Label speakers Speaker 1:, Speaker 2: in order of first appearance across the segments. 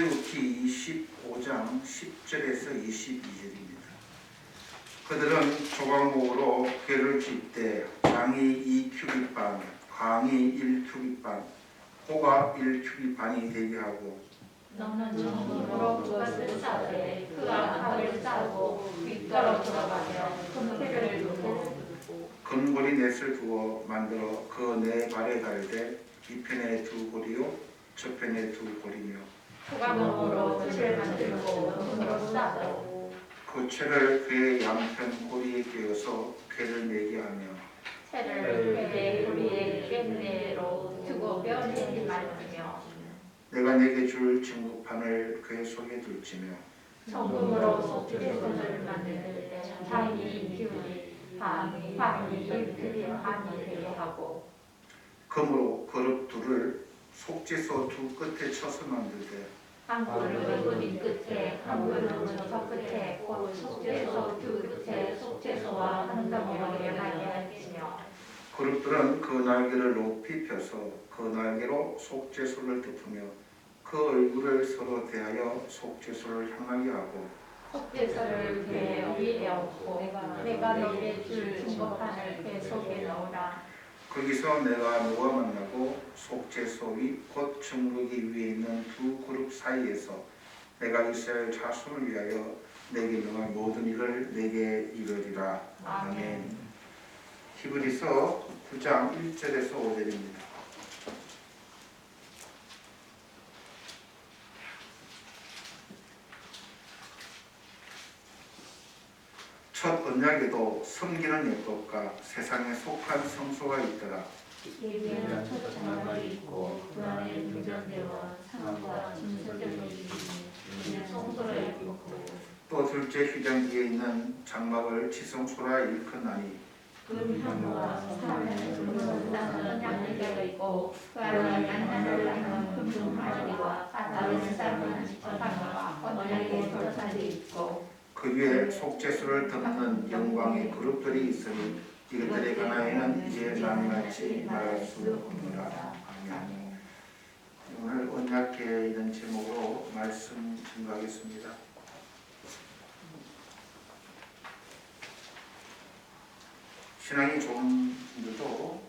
Speaker 1: 출애굽기 25장 10절에서 22절입니다. 그들은 조각목으로 궤를 찢되 장이 2큐빗반, 광이 1큐빗반, 호가 1큐빗반이 되게 하고
Speaker 2: 너는 정금으로 그것을 싸되 그 안팎을 싸고 윗가로 돌아가며 금태를 두고
Speaker 1: 금고리 넷을 두어 만들어 그 네 발에 달되 이편에 두 고리요 저편에 두 고리며
Speaker 2: 소각목으로 틀을 만들고 금으로 싸고
Speaker 1: 그 채를 그의 양편 고리에 끼워서 궤를 내게 하며
Speaker 2: 채를 그의 고리에 꿰매로 두고 뼈대지 말지며
Speaker 1: 내가 내게 줄 증거판을 그의 속에 둘지며
Speaker 2: 정금으로 속죄소를 만들 때 장이 기울이 반이 1큐빗 반이 되게 하고
Speaker 1: 금으로 그릇 둘을 속죄소 두 끝에 쳐서 만들되
Speaker 2: 한 그릇은 그 밑끝에 한 그릇은 저 끝에 곧 속죄소 두 끝에 속죄소와 한 덩이로 연하게 할지며
Speaker 1: 그릇들은 그 날개를 높이 펴서 그 날개로 속죄소를 덮으며 그 얼굴을 서로 대하여 속죄소를 향하게 하고
Speaker 2: 속죄소를 배 위에 얹고 내가 너에게 줄 증거판을 배 속에 넣으라.
Speaker 1: 거기서 내가 너와 만나고 속죄소 위 곧 증거기 위에 있는 두 그룹 사이에서 내가 이스라엘 자손을 위하여 내게 명할 모든 일을 내게 이르리라. 아멘. 히브리서 9장 1절에서 5절입니다. 첫 언약에도 섬기는 율법과 세상에 속한 성소가 있더라.
Speaker 2: 예비에는 첫 장막이 있고 그 안에 등잔대와 상과 진설대로 이르니 성소를 입고
Speaker 1: 또 둘째 휘장기에 있는 장막을 지성소라 일컫나니
Speaker 2: 금향과 사면을 둘러싸는 양리가 있고 그 안에 양날을 하는 금종마리와 다른 삶은 지퍼상과 언약의 돌산이 있고
Speaker 1: 그 위에 속죄소를 덮는 영광의 그룹들이 있으니 이것들에 관하여는 이제 남같이 말할 수 없노라. 아멘. 오늘 언약궤 이런 제목으로 말씀 증거하겠습니다. 신앙이 좋은 분들도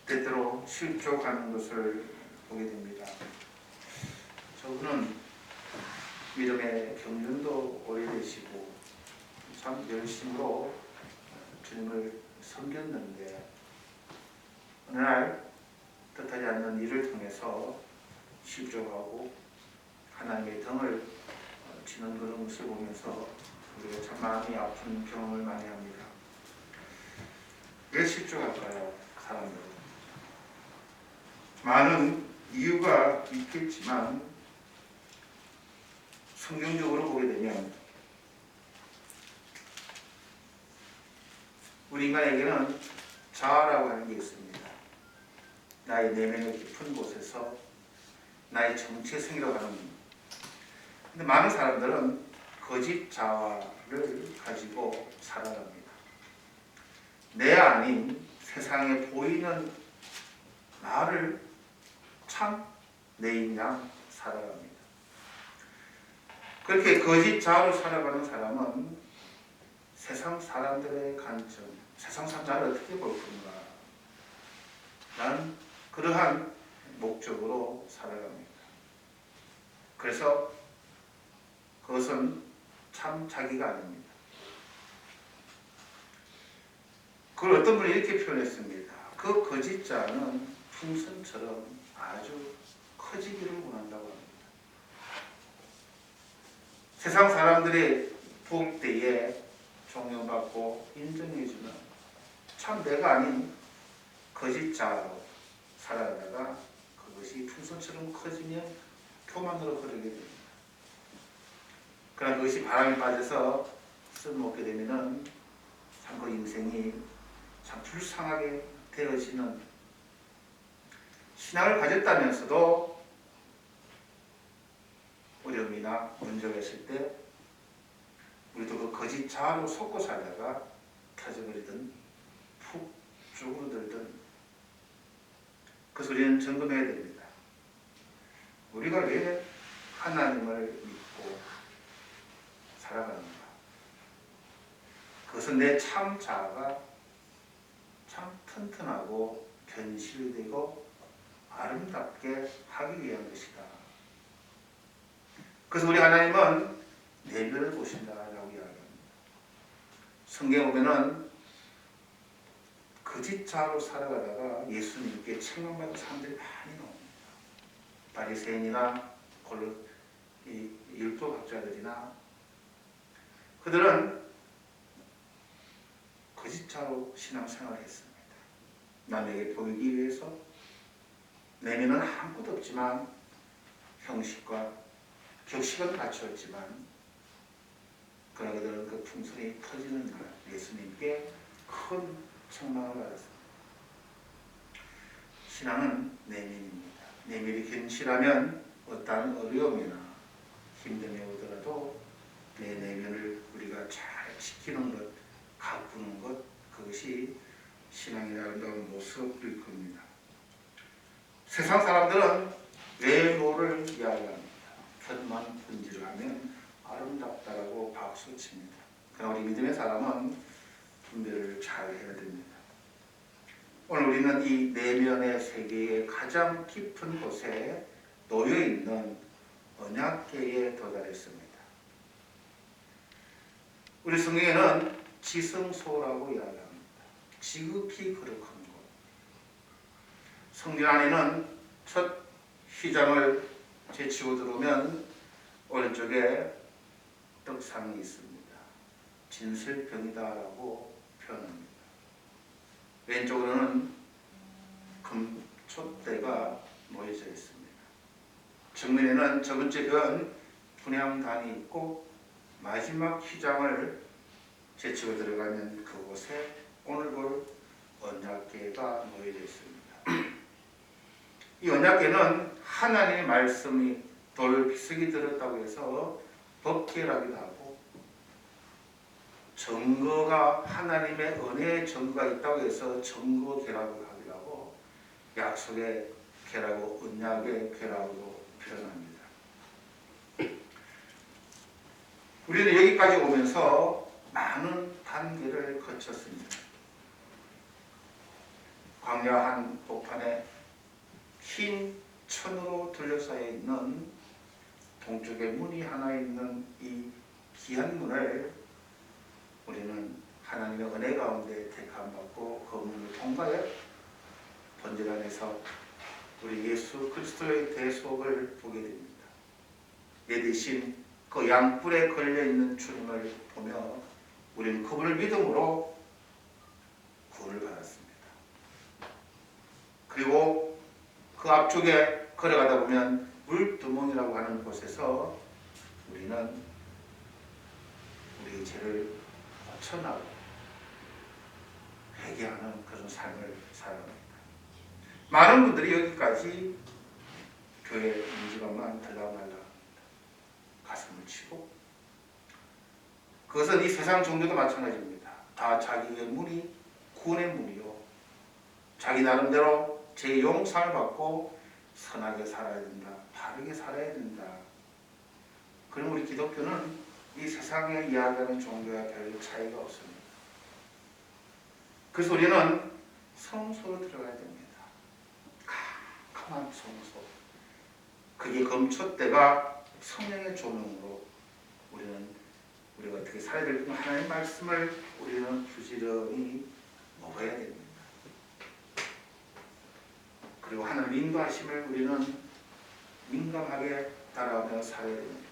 Speaker 1: 때때로 실족하는 것을 보게 됩니다. 저분은 믿음의 경륜도 오래되시고 참 열심으로 주님을 섬겼는데 어느 날 뜻하지 않는 일을 통해서 실족하고 하나님의 등을 치는 그런 모습을 보면서 우리가 참 마음이 아픈 경험을 많이 합니다. 왜 실족할까요? 사람들은 많은 이유가 있겠지만 성경적으로 보게 되면 우리 인간에게는 자아라고 하는 게 있습니다. 나의 내면의 깊은 곳에서 나의 정체성이라고 하는 것. 근데 많은 사람들은 거짓 자아를 가지고 살아갑니다. 내 아닌 세상에 보이는 나를 참 내인 양 살아갑니다. 그렇게 거짓 자아로 살아가는 사람은 세상 사람들의 관점, 세상 사람들을 어떻게 볼 건가 라는 그러한 목적으로 살아갑니다. 그래서 그것은 참 자기가 아닙니다. 그걸 어떤 분이 이렇게 표현했습니다. 그 거짓 자는 풍선처럼 아주 커지기를 원한다고 합니다. 세상 사람들의 볼 때에 존경받고 인정해주는 참 내가 아닌 거짓 자로 살아가다가 그것이 풍선처럼 커지면 교만으로 흐르게 됩니다. 그러나 그것이 바람에 빠져서 쓸모없게 되면은 참 그 인생이 참 불쌍하게 되어지는 신앙을 가졌다면서도 어려움이나 문제가 있을 때 우리도 그 거짓 자아로 속고 살다가 터져버리든 푹 쭈그러들든 그 소리는 점검해야 됩니다. 우리가 왜 하나님을 믿고 살아가는가? 그것은 내 참 자아가 참 튼튼하고 견실되고 아름답게 하기 위한 것이다. 그래서 우리 하나님은 내면을 보신다라고 이야기합니다. 성경에 보면은 거짓 자로 살아가다가 예수님께 책망받은 사람들이 많이 나옵니다. 바리새인이나 율법학자들이나 그들은 거짓 자로 신앙생활을 했습니다. 남에게 보이기 위해서 내면은 아무것도 없지만 형식과 격식은 갖추었지만 그러나 그들은 그 풍선이 터지는 날 예수님께 큰 책망을 받았습니다. 신앙은 내면입니다. 내면이 견실하면 어떠한 어려움이나 힘듦이 오더라도 내 내면을 우리가 잘 지키는 것, 가꾸는 것, 그것이 신앙의 아름다운 모습일 겁니다. 세상 사람들은 외모를 이야기합니다. 곁만 분질하면 아름답다라고 박수칩니다. 그러나 우리 믿음의 사람은 분별을 잘 해야 됩니다. 오늘 우리는 이 내면의 세계의 가장 깊은 곳에 놓여있는 언약궤에 도달했습니다. 우리 성경에는 지성소라고 이야기합니다. 지극히 거룩한 곳. 성전 안에는 첫 휘장을 제치고 들어오면 오른쪽에 떡상이 있습니다. 진설병이다라고 표현합니다. 왼쪽으로는 금촛대가 놓여져 있습니다. 정면에는 저 번째 변 분향단이 있고 마지막 휘장을 제치고 들어가면 그곳에 오늘 볼 언약궤가 놓여져 있습니다. 이 언약궤는 하나님의 말씀이 돌 비석이 들었다고 해서 법궤라기도 하고 증거가 하나님의 은혜의 증거가 있다고 해서 증거궤라고 하기도 하고 약속의 궤라고 언약의 궤라고 표현합니다. 우리는 여기까지 오면서 많은 단계를 거쳤습니다. 광야 한복판에 흰 천으로 둘러싸여 있는 동쪽에 문이 하나 있는 이 귀한 문을 우리는 하나님의 은혜 가운데 택함받고 그 문을 통과해 번제 안에서 우리 예수 그리스도의 대속을 보게 됩니다. 내 대신 그 양뿔에 걸려있는 주님을 보며 우리는 그분을 믿음으로 구원을 받았습니다. 그리고 그 앞쪽에 걸어가다 보면 물두멍이라고 하는 곳에서 우리는 우리의 죄를 고쳐나가고 회개하는 그런 삶을 살아갑니다. 많은 분들이 여기까지 교회 문지방만 들락날락 가슴을 치고 그것은 이 세상 종교도 마찬가지입니다. 다 자기의 문이 구원의 문이요. 자기 나름대로 제 용서를 받고 선하게 살아야 된다. 바르게 살아야 된다. 그럼 우리 기독교는 이 세상에 이야기하는 종교와 별 차이가 없습니다. 그래서 우리는 성소로 들어가야 됩니다. 캄캄한 성소. 그게 금촛대가 성령의 조명으로 우리가 어떻게 살아야 될지 하나님의 말씀을 우리는 부지런히 먹어야 됩니다. 그리고 하나님 인도하심을 우리는 민감하게 따라가며 살아야 됩니다.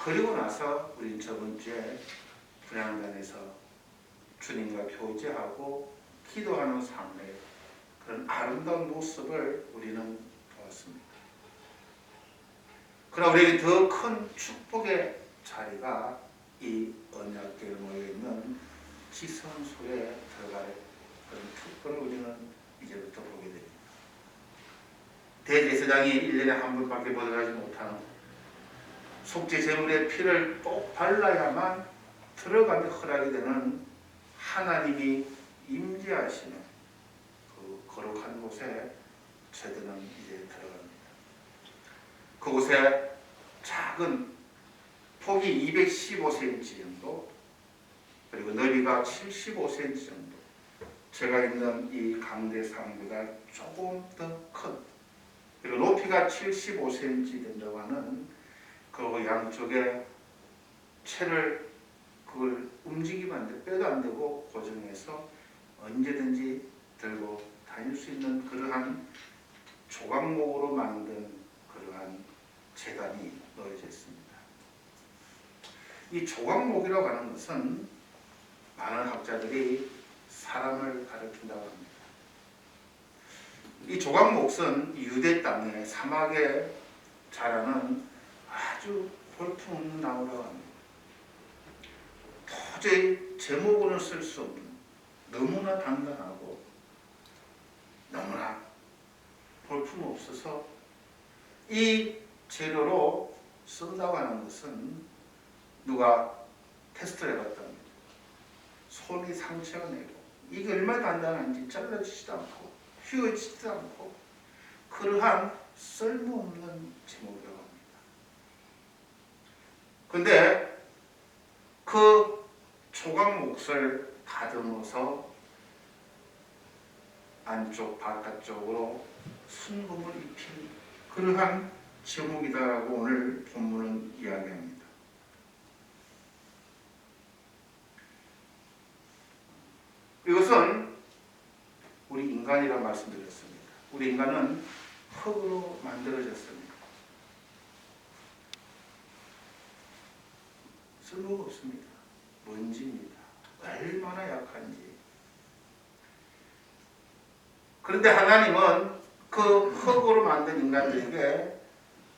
Speaker 1: 그리고 나서 우리는 저번 주에 분향단에서 주님과 교제하고 기도하는 삶의 그런 아름다운 모습을 우리는 보았습니다. 그러나 우리에게 더 큰 축복의 자리가 이 언약궤에 모여있는 지성소에 들어갈 그런 특권을 우리는 이제부터 보게 됩니다. 대제사장이 1년에 한 번밖에 보들하지 못하는 속죄 제물의 피를 꼭 발라야만 들어가며 허락이 되는 하나님이 임재하시는 그 거룩한 곳에 저들은 이제 들어갑니다. 그곳에 작은 폭이 215cm 정도, 그리고 너비가 75cm 정도, 제가 있는 이 강대상보다 조금 더 큰, 그리고 높이가 75cm 된다고 하는 그 양쪽에 채를 그걸 움직이면 안 돼, 빼도 안 되고 고정해서 언제든지 들고 다닐 수 있는 그러한 조각목으로 만든 그러한 재단이 놓여져 있습니다. 이 조각목이라고 하는 것은 많은 학자들이 사람을 가리킨다고 합니다. 이 조각목은 유대 땅에 사막에 자라는 아주 볼품없는 나무라고 합니다. 도저히 제목으로는 쓸 수 없는, 너무나 단단하고 너무나 볼품없어서 이 재료로 쓴다고 하는 것은 누가 테스트를 해봤답니다. 손이 상처가 내고 이게 얼마나 단단한지 잘라지지도 않고 휘어지지도 않고 그러한 쓸모없는 제목이라고 합니다. 근데 그 조각목을 다듬어서 안쪽 바깥쪽으로 순금을 입힌 그러한 제목이다라고 오늘 본문은 이야기합니다. 이것은 우리 인간이라고 말씀드렸습니다. 우리 인간은 흙으로 만들어졌습니다. 쓸모가 없습니다. 먼지입니다. 얼마나 약한지. 그런데 하나님은 그 흙으로 만든 인간들에게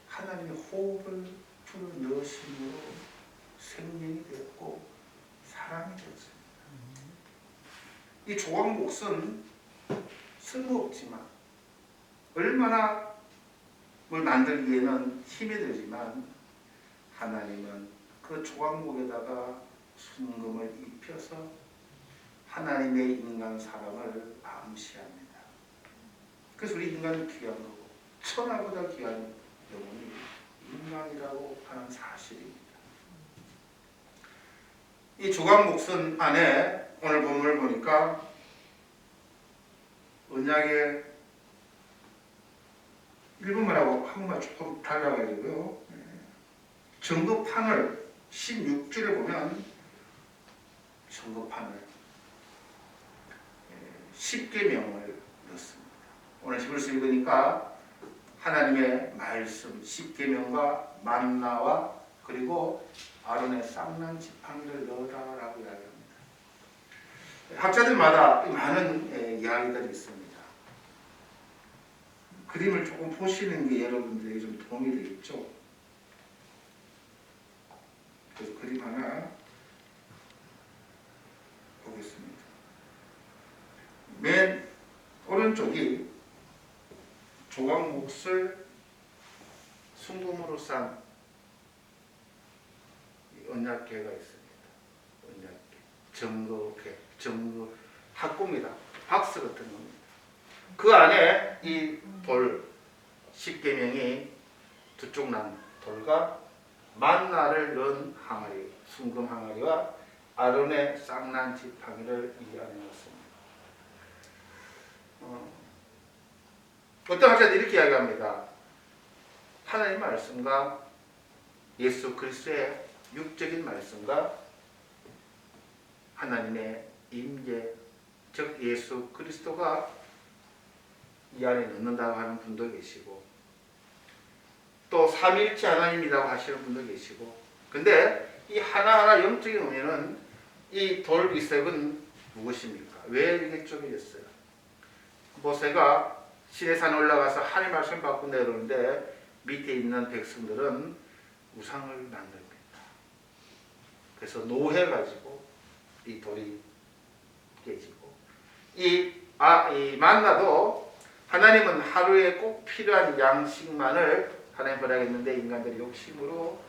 Speaker 1: 하나님의 호흡을 불어넣으심으로 생명이 되었고 사람이 되었습니다. 이 조각목은 쓸모없지만 얼마나 뭘 만들기에는 힘이 들지만 하나님은 그 조각목에다가 순금을 입혀서 하나님의 인간 사람을 암시합니다. 그래서 우리 인간은 귀한 거고 천하보다 귀한 영혼이 인간이라고 하는 사실입니다. 이 조각목선 안에 오늘 본문을 보니까 언약의 일본말하고 한국말 조금 달라가지고요. 정거판을 16절에 보면 정거판을 10계명을 넣습니다. 오늘 11절 읽으니까 하나님의 말씀 10계명과 만나와 그리고 아론의 쌍난 지팡이를 넣어라라고 이야기합니다. 학자들마다 많은 이야기들이 있습니다. 그림을 조금 보시는 게 여러분들에게 좀 도움이 되겠죠. 그래서 그림 하나 보겠습니다. 맨 오른쪽이 조각목을 순금으로 싼 언약궤가 있습니다. 언약궤, 정거궤, 정거 학구입니다. 박스 같은 겁니다. 그 안에 이 돌 10계명이 두 쪽 난 돌과 만나를 넣은 항아리, 순금 항아리와 아론의 쌍난 지팡이를 이 안에 넣습니다. 어떤 학자들이 이렇게 이야기합니다. 하나님의 말씀과 예수 그리스도의 육적인 말씀과 하나님의 임재, 즉 예수 그리스도가 이 안에 넣는다고 하는 분도 계시고 또 삼위일체 하나님이라고 하시는 분도 계시고, 근데 이 하나하나 영적인 의미는 이 돌비석은 무엇입니까? 왜 이렇게 쪼개졌어요? 모세가 시내산에 올라가서 하나님 말씀 받고 내려오는데 밑에 있는 백성들은 우상을 만듭니다. 그래서 노해가지고 이 돌이 깨지고 이 만나도 하나님은 하루에 꼭 필요한 양식만을 하나님 보내겠는데 인간들이 욕심으로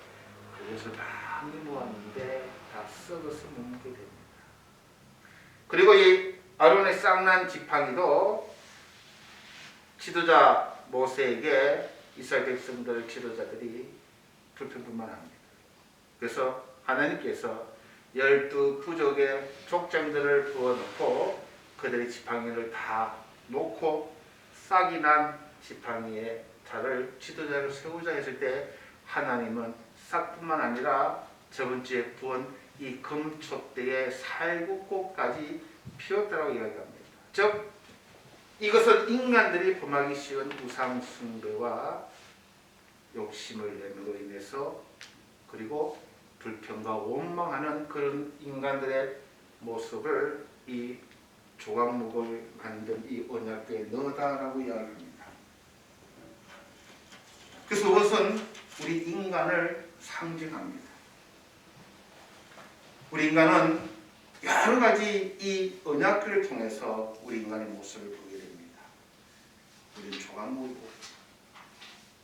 Speaker 1: 그것을 많이 모았는데 다 썩어서 못 먹게 됩니다. 그리고 이 아론의 쌍난 지팡이도 지도자 모세에게 이스라엘 백성들 지도자들이 불평불만합니다. 그래서 하나님께서 12부족의 족장들을 부어놓고 그들의 지팡이를 다 놓고 싹이 난 지팡이에 지도자를 세우자 했을 때 하나님은 싹뿐만 아니라 저번 주에 부은 이 금촛대의 살구꽃까지 피웠다고 이야기합니다. 즉 이것은 인간들이 범하기 쉬운 우상 숭배와 욕심을 내므로 인해서 그리고 불평과 원망하는 그런 인간들의 모습을 이 조각목을 만든 이 언약궤에 넣었다라고 이야기합니다. 그래서 그것은 우리 인간을 상징합니다. 우리 인간은 여러 가지 이 언약궤를 통해서 우리 인간의 모습을 보게 됩니다. 우리는 조각목이고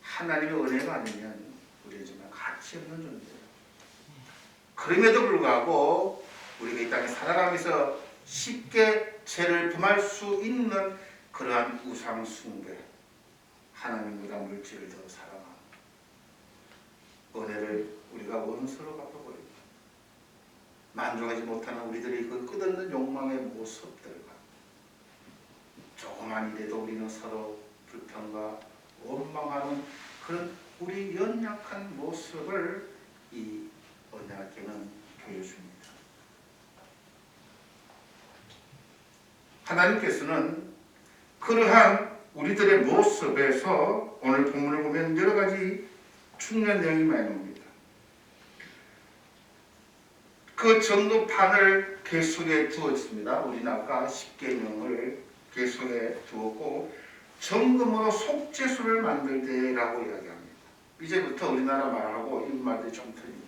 Speaker 1: 하나님의 은혜가 아니면 우리는 정말 가치 없는 존재예요. 그럼에도 불구하고 우리가 이 땅에 살아가면서 쉽게 죄를 범할 수 있는 그러한 우상 숭배, 하나님보다 물질을 더 사랑하는 은혜를 우리가 원수로 갚아버립니다. 만족하지 못하는 우리들의 그 끝없는 욕망의 모습들과 조그만 일에도 우리는 서로 불평과 원망하는 그런 우리 연약한 모습을 이 언약궤는 보여줍니다. 하나님께서는 그러한 우리들의 모습에서 오늘 본문을 보면 여러 가지 중요한 내용이 많이 나옵니다. 그 전도판을 궤 속에 두었습니다. 우리는 아까 십계명을 궤 속에 두었고 정금으로 속죄소를 만들 때라고 이야기합니다. 이제부터 우리나라 말하고 일본 말들이 좀 틀립니다.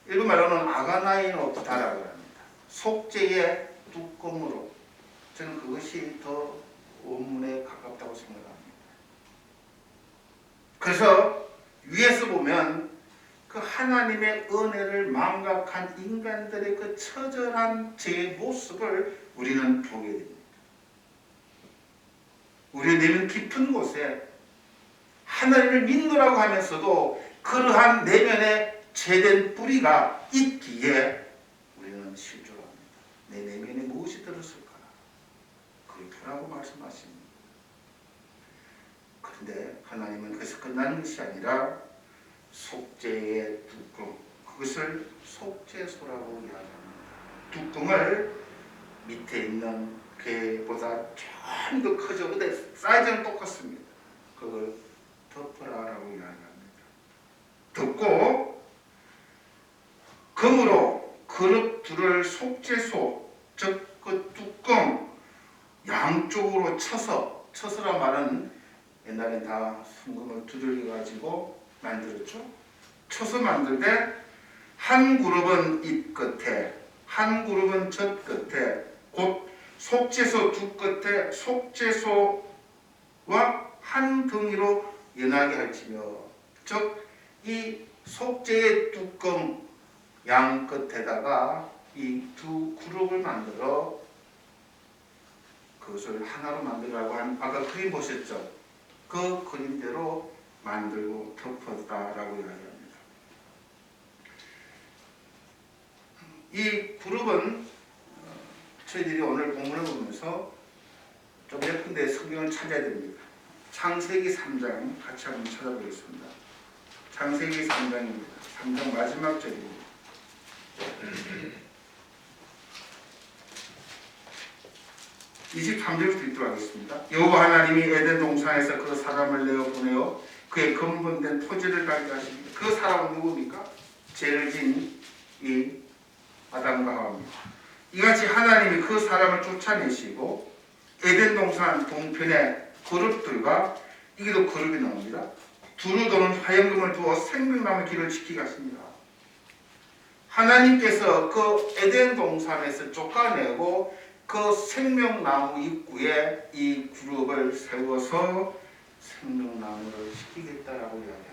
Speaker 1: 일본 말로는 아가나이 노타라고 합니다. 속죄의 뚜껑으로. 저는 그것이 더 원문에 가깝다고 생각합니다. 그래서 위에서 보면 그 하나님의 은혜를 망각한 인간들의 그 처절한 죄의 모습을 우리는 보게 됩니다. 우리의 내면 깊은 곳에 하나님을 믿노라고 하면서도 그러한 내면에 죄된 뿌리가 있기에 우리는 실족합니다. 내 내면에 무엇이 들었을까? 그걸 보라고 말씀하십니다. 그런데 하나님은 그것이 끝나는 것이 아니라 속죄의 뚜껑, 그것을 속죄소라고 이야기합니다. 뚜껑을 밑에 있는 궤보다 좀 더 크죠. 근데 사이즈는 똑같습니다. 그걸 덮으라라고 이야기합니다. 덮고 금으로 그릇 둘을 속죄소, 즉 그 뚜껑 양쪽으로 쳐서란 말은 옛날엔 다 순금을 두들겨 가지고 만들었죠. 쳐서 만들 때 한 그룹은 이 끝에, 한 그룹은 저 끝에, 곧 속죄소 두 끝에 속죄소와 한 덩이로 연하게 할지며, 즉 이 속죄의 뚜껑 양 끝에다가 이 두 그룹을 만들어 그것을 하나로 만들라고 한 아까 그림 보셨죠? 그 그림대로 만들고 덮었다라고 이야기합니다. 이 그룹은 저희들이 오늘 본문을 보면서 좀 예쁜데 성경을 찾아야 됩니다. 창세기 3장 같이 한번 찾아보겠습니다. 창세기 3장입니다. 3장 마지막 절입니다. 23절부터 읽도록 하겠습니다. 여호와 하나님이 에덴 동산에서 그 사람을 내어 보내어 그의 근본된 토지를 가게 하십니다. 그 사람은 누굽니까? 죄를 지은 이 아담과 하와입니다. 이같이 하나님이 그 사람을 쫓아내시고 에덴 동산 동편에 그룹들과 이게도 그룹이 나옵니다. 두루 도는 화염금을 두어 생명나무 길을 지키게 하십니다. 하나님께서 그 에덴 동산에서 쫓아내고 그 생명나무 입구에 이 그룹을 세워서 생명나무를 지키겠다라고 이야기합니다.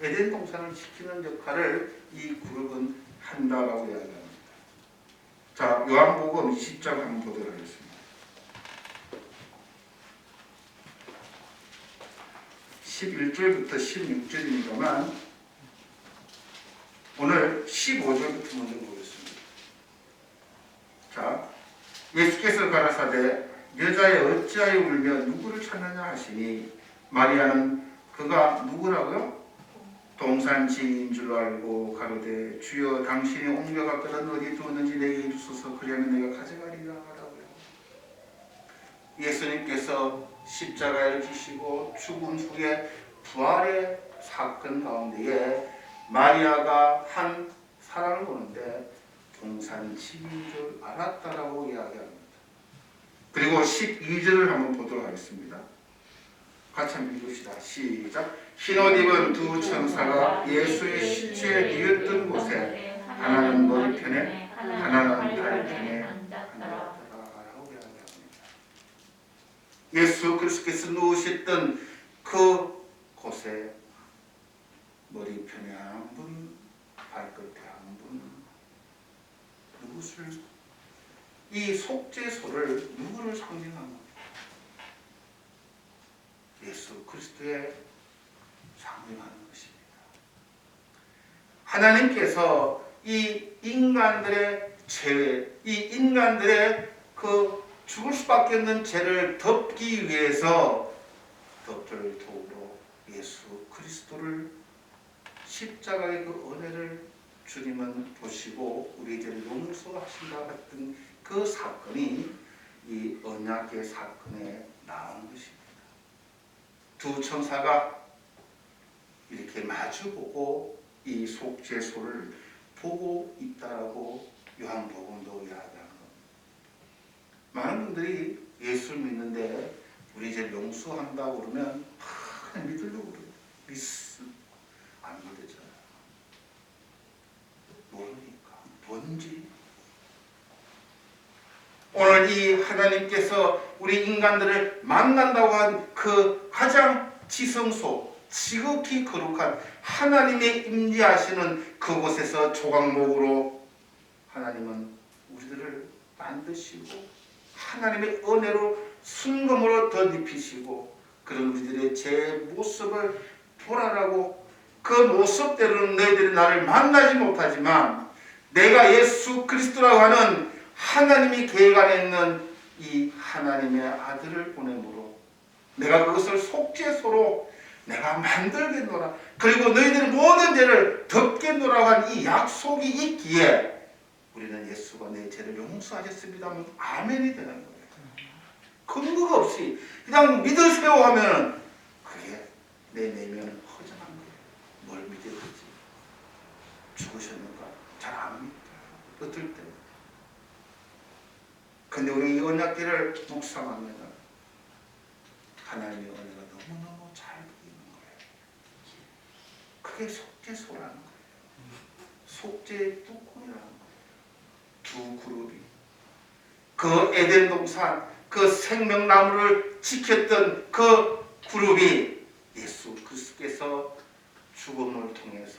Speaker 1: 에덴 동산을 지키는 역할을 이 그룹은 한다라고 이야기합니다. 자, 요한복음 20장 한번 보도록 하겠습니다. 11절부터 16절입니다만 오늘 15절부터 먼저 보겠습니다. 자, 예수께서 가라사대 여자여 어찌하여 울며 누구를 찾느냐 하시니 마리아는 그가 누구라고요? 동산지인 줄 알고 가로되 주여 당신이 옮겨갔거든 어디 두었는지 내게 이르소서 그리하면 내가 가져가리라 하라고요. 예수님께서 십자가를 지시고 죽은 후에 부활의 사건 가운데에 마리아가 한 사랑을 보는데 동산지인 줄 알았다라고 이야기합니다. 그리고 12절을 한번 보도록 하겠습니다. 같이 한번 읽읍시다. 시작. 흰옷 입은 두 천사가 예수의 시체에 뉘었던 곳에 하나는 머리편에 하나는 다리편에 앉았더라라고 이야기합니다. 예수 그리스도께서 누우셨던 그 곳에 머리편에 한 분, 발끝에 한 분, 누구를 이 속죄소를 누구를 상징하는 겁니까? 예수 그리스도의 상징하는 것입니다. 하나님께서 이 인간들의 죄, 이 인간들의 그 죽을 수밖에 없는 죄를 덮기 위해서 덮을 도구로 예수 그리스도를 십자가의 그 은혜를 주님은 보시고 우리들을 용서하신다 같은 그 사건이 이 언약의 사건에 나온 것입니다. 두 천사가 이렇게 마주보고 이 속죄소를 보고 있다라고 요한복음도 이야기하는 겁니다. 많은 분들이 예수를 믿는데 우리 이제 용서한다고 그러면 그냥 믿으려고 그래요. 안 믿어져요. 모르니까 뭔지. 오늘 이 하나님께서 우리 인간들을 만난다고 한 그 가장 지성소, 지극히 거룩한 하나님의 임재하시는 그곳에서 조각목으로 하나님은 우리들을 만드시고 하나님의 은혜로 순금으로 덧입히시고 그런 우리들의 제 모습을 보라라고 그 모습대로는 너희들이 나를 만나지 못하지만 내가 예수 그리스도라고 하는 하나님이 계획 안에 있는 이 하나님의 아들을 보내므로 내가 그것을 속죄소로 내가 만들겠노라. 그리고 너희들의 모든 죄를 덮겠노라고 한 이 약속이 있기에 우리는 예수가 내 죄를 용서하셨습니다 하면 아멘이 되는 거예요. 근거가 없이 그냥 믿으세요 하면 그게 내 내면은 허전한 거예요. 뭘 믿어야 되지? 죽으셨는가? 잘 안 믿어요. 어떨 때. 근데 우리 이 언약궤를 묵상하면 하나님의 은혜가 너무너무 잘 보이는 거예요. 그게 속죄소라는 거예요. 속죄의 뚜껑이라는 거예요. 두 그룹이 그 에덴 동산 그 생명나무를 지켰던 그 그룹이 예수 그리스도께서 죽음을 통해서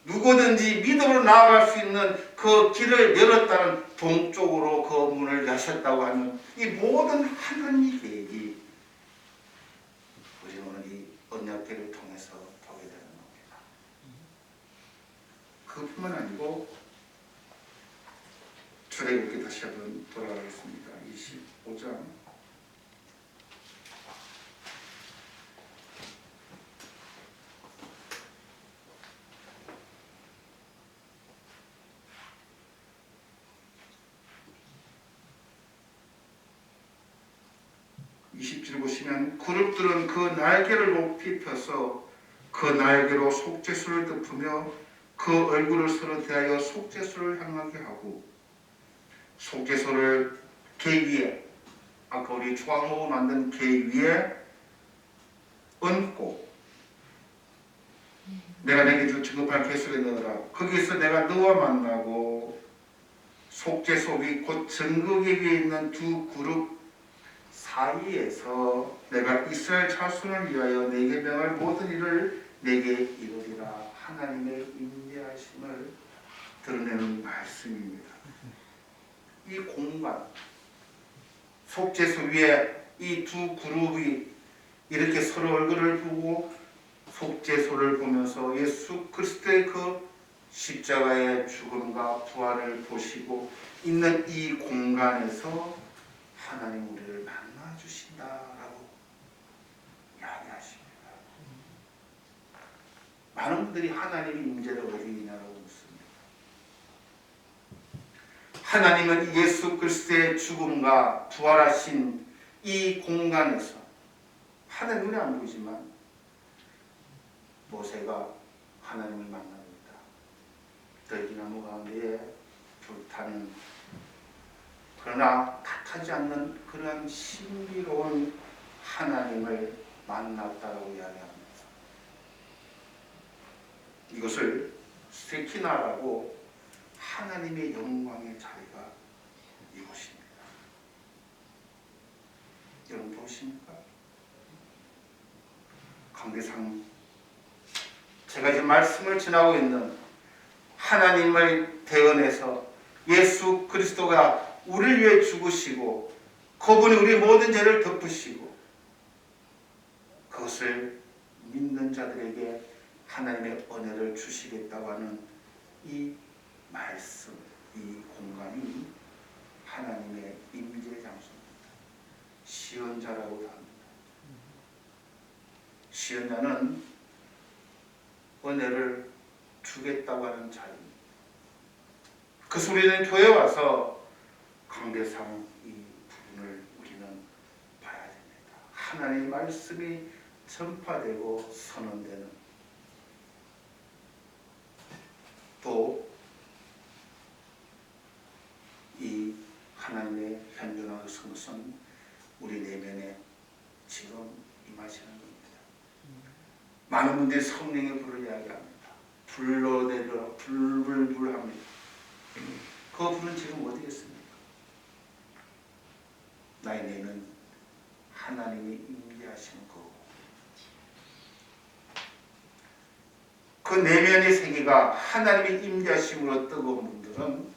Speaker 1: 누구든지 믿음으로 나아갈 수 있는 그 길을 열었다는 동쪽으로 그 문을 여셨다고 하는 이 모든 하나님의 계획이 우리 오늘 이 언약궤를 통해서 보게 되는 겁니다. 그뿐만 아니고 출애굽기 다시 한번 돌아가겠습니다. 25장 20절 보시면 그룹들은 그 날개를 높이 펴서 그 날개로 속죄소를 덮으며 그 얼굴을 서로 대하여 속죄소를 향하게 하고 속죄소를 궤 위에 아까 우리 조각목으로 만든 궤 위에 얹고 내가 내게 줄 증거판 궤 속에 넣어라. 거기서 내가 너와 만나고 속죄소이 곧 증거궤 위에 있는 두 그룹 사이에서 내가 이스라엘 자손을 위하여 내게 명할 모든 일을 내게 이루리라. 하나님의 인내하심을 드러내는 말씀입니다. 이 공간 속죄소 위에 이 두 그룹이 이렇게 서로 얼굴을 보고 속죄소를 보면서 예수 그리스도의 그 십자가의 죽음과 부활을 보시고 있는 이 공간에서 하나님 우리를 만나 주신다라고 이야기하십니다. 많은 분들이 하나님의 임재를 어디 있냐고 묻습니다. 하나님은 예수 그리스도의 죽음과 부활하신 이 공간에서 하나님 눈에 안 보이지만 모세가 하나님을 만납니다. 들기나무 가운데에 불타는 그러나 탓하지 않는 그러한 신비로운 하나님을 만났다라고 이야기합니다. 이것을 세키나라고 하나님의 영광의 자리가 이곳입니다. 여러분 보십니까? 강대상 제가 지금 말씀을 전하고 있는 하나님을 대언해서 예수 그리스도가 우리를 위해 죽으시고 그분이 우리 모든 죄를 덮으시고 그것을 믿는 자들에게 하나님의 은혜를 주시겠다고 하는 이 말씀, 이 공간이 하나님의 임재 장소입니다. 시언자라고도 합니다. 시언자는 은혜를 주겠다고 하는 자리입니다. 그래서 우리는 교회에 와서 강대상 이 부분을 우리는 봐야 됩니다. 하나님의 말씀이 전파되고 선언되는 또 이 하나님의 현존하는 성선 우리 내면에 지금 임하시는 겁니다. 많은 분들이 성령의 불을 이야기합니다. 불러내려 불불불합니다. 그 불은 지금 어디 있습니까? 나의 내면 하나님이 임재하시는 거고 그 내면의 세계가 하나님의 임재하심으로 뜨거운 분들은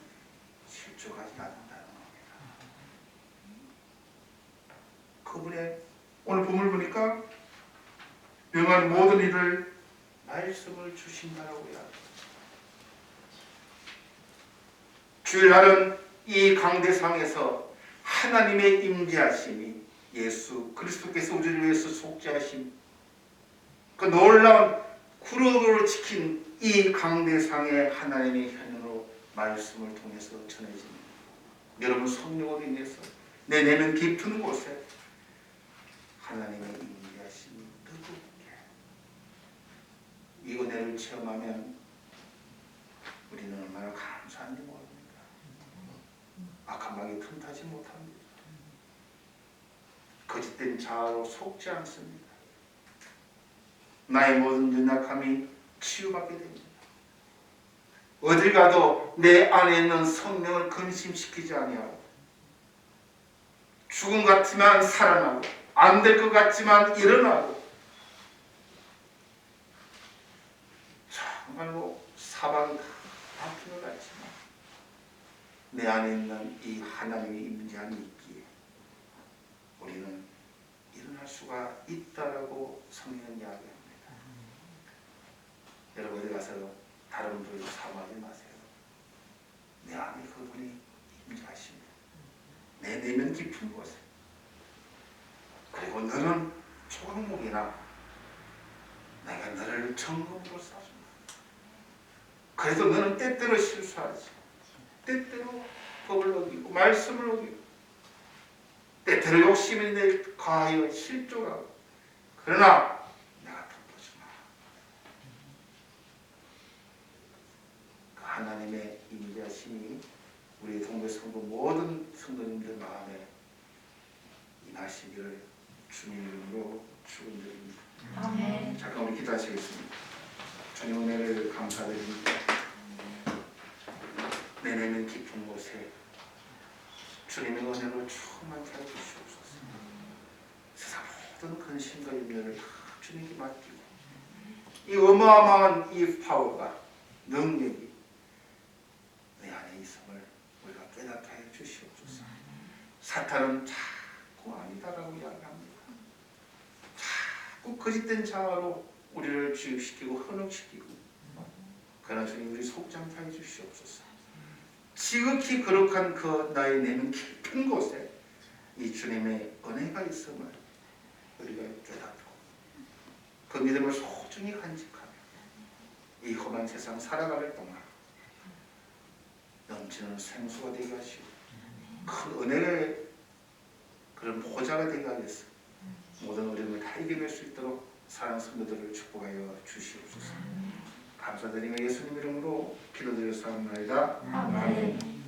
Speaker 1: 실족하지 않는다는 겁니다. 그분의 오늘 본문을 보니까 명한 모든 일을 말씀을 주신다라고 이야기합니다. 주일날은 이 강대상에서 하나님의 임재하심이 예수 그리스도께서 우리를 위해서 속죄하심 그 놀라운 구름으로 지킨 이 강대상의 하나님의 현현으로 말씀을 통해서 전해집니다. 여러분 성령으로 인해서 내 내면 깊은 곳에 하나님의 임재하심이 뜨겁게 이 은혜를 체험하면 우리는 얼마나 감사한지 모릅니다. 악한 마귀 틈타지 못합니다. 거짓된 자아로 속지 않습니다. 나의 모든 연약함이 치유받게 됩니다. 어딜 가도 내 안에 있는 성령을 근심시키지 아니하고 죽음 같지만 살아나고 안 될 것 같지만 일어나고 정말로 사방이 다 바뀌는 것 같지만 내 안에 있는 이 하나님의 임재함이 있기에 우리는 일어날 수가 있다라고 성경은 이야기합니다. 여러분 어디 가서 다른 분을 사모하지 마세요. 내 안에 그분이 임재하십니다. 내 내면 깊은 곳에 그리고 너는 조각목이나 내가 너를 점검으로 쌓아준다. 그래도 너는 때때로 실수하지. 때때로 법을 어기고 말씀을 어기고 때때로 욕심이 내 가하여 실족하고 그러나 내가 덮어주마. 그 하나님의 임재하심이 우리 동네 성도 모든 성도님들 마음에 임하시기를 주님 이름으로 축원드립니다.
Speaker 2: 아멘.
Speaker 1: 잠깐 우리 기도하시겠습니다. 주님 은혜를 감사드립니다. 내 내면 깊은 곳에 주님의 은혜로 충만케 하여 주시옵소서. 세상 모든 근심과 염려를 다 주님께 맡기고 이 어마어마한 이 파워가 능력이 내 안에 있음을 우리가 깨닫게 하여 주시옵소서. 사탄은 자꾸 아니다라고 이야기합니다. 그 거짓된 자아로 우리를 주입시키고 현혹시키고, 그러나 주님 우리 속장하여 주시옵소서. 지극히 거룩한 그 나의 내면 깊은 곳에 이 주님의 은혜가 있음을 우리가 깨닫고 그 믿음을 소중히 간직하며 이 험한 세상 살아갈 동안 넘치는 생수가 되게 하시고 그 은혜의 그런 보좌가 되게 하겠어. 모든 어려움을 다 이겨낼 수 있도록 사랑하는 성도들을 축복하여 주시옵소서. 감사드리며 예수님 이름으로 기도드려 사옵나이다.
Speaker 2: 아멘.